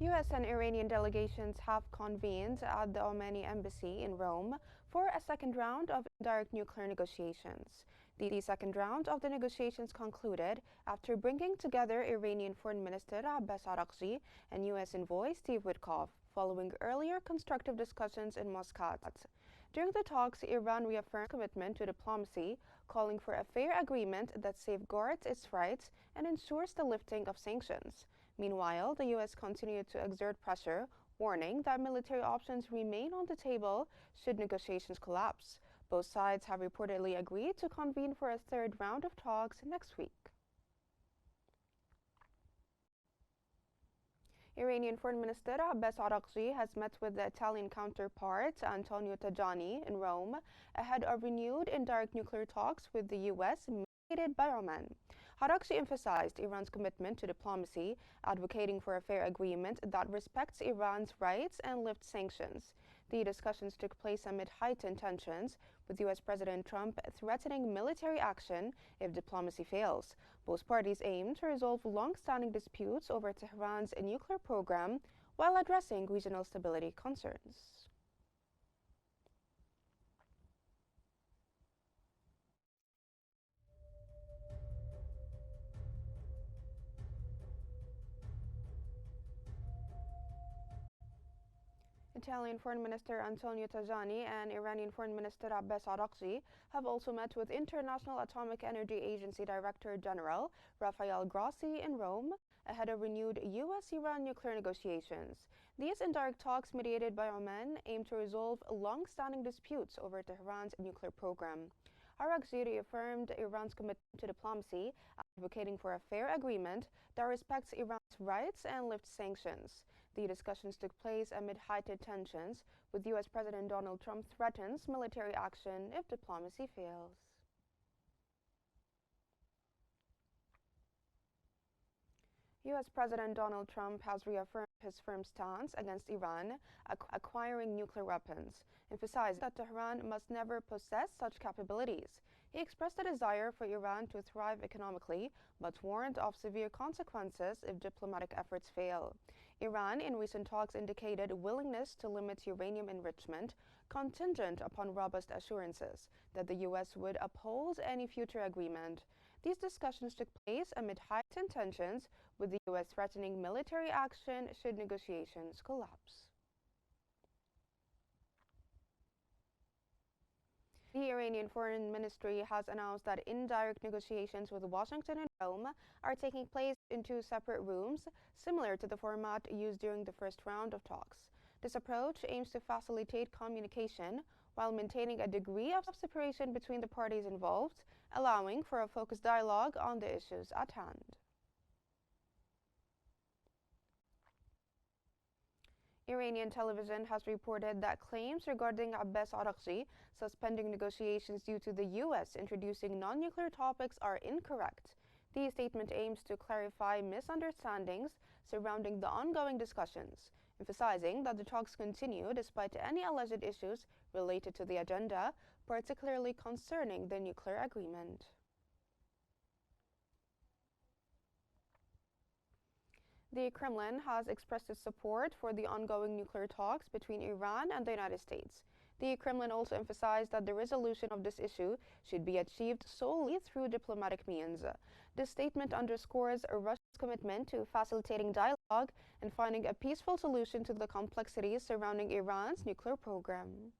U.S. and Iranian delegations have convened at the Omani embassy in Rome for a second round of indirect nuclear negotiations. The second round of the negotiations concluded after bringing together Iranian Foreign Minister Abbas Araghchi and U.S. envoy Steve Witkoff, following earlier constructive discussions in Muscat. During the talks, Iran reaffirmed commitment to diplomacy, calling for a fair agreement that safeguards its rights and ensures the lifting of sanctions. Meanwhile, the U.S. continued to exert pressure, warning that military options remain on the table should negotiations collapse. Both sides have reportedly agreed to convene for a third round of talks next week. Iranian Foreign Minister Abbas Araghchi has met with the Italian counterpart Antonio Tajani in Rome ahead of renewed indirect nuclear talks with the U.S. mediated by Oman. Araghchi emphasized Iran's commitment to diplomacy, advocating for a fair agreement that respects Iran's rights and lifts sanctions. The discussions took place amid heightened tensions, with U.S. President Trump threatening military action if diplomacy fails. Both parties aim to resolve long-standing disputes over Tehran's nuclear program while addressing regional stability concerns. Italian Foreign Minister Antonio Tajani and Iranian Foreign Minister Abbas Araghchi have also met with International Atomic Energy Agency Director General Rafael Grossi in Rome ahead of renewed U.S.-Iran nuclear negotiations. These indirect talks, mediated by Oman, aim to resolve long-standing disputes over Tehran's nuclear program. Araghchi reaffirmed Iran's commitment to diplomacy, advocating for a fair agreement that respects Iran's rights and lifts sanctions. The discussions took place amid heightened tensions, with U.S. President Donald Trump threatens military action if diplomacy fails. U.S. President Donald Trump has reaffirmed his firm stance against Iran acquiring nuclear weapons, emphasizing that Tehran must never possess such capabilities. He expressed a desire for Iran to thrive economically, but warned of severe consequences if diplomatic efforts fail. Iran, in recent talks, indicated willingness to limit uranium enrichment, contingent upon robust assurances that the U.S. would uphold any future agreement. These discussions took place amid heightened tensions, with the U.S. threatening military action should negotiations collapse. The Iranian Foreign Ministry has announced that indirect negotiations with Washington and Rome are taking place in two separate rooms, similar to the format used during the first round of talks. This approach aims to facilitate communication while maintaining a degree of separation between the parties involved, allowing for a focused dialogue on the issues at hand. Iranian television has reported that claims regarding Abbas Araghchi suspending negotiations due to the U.S. introducing non-nuclear topics are incorrect. The statement aims to clarify misunderstandings surrounding the ongoing discussions, emphasizing that the talks continue despite any alleged issues related to the agenda, particularly concerning the nuclear agreement. The Kremlin has expressed its support for the ongoing nuclear talks between Iran and the United States. The Kremlin also emphasized that the resolution of this issue should be achieved solely through diplomatic means. This statement underscores Russia's commitment to facilitating dialogue and finding a peaceful solution to the complexities surrounding Iran's nuclear program.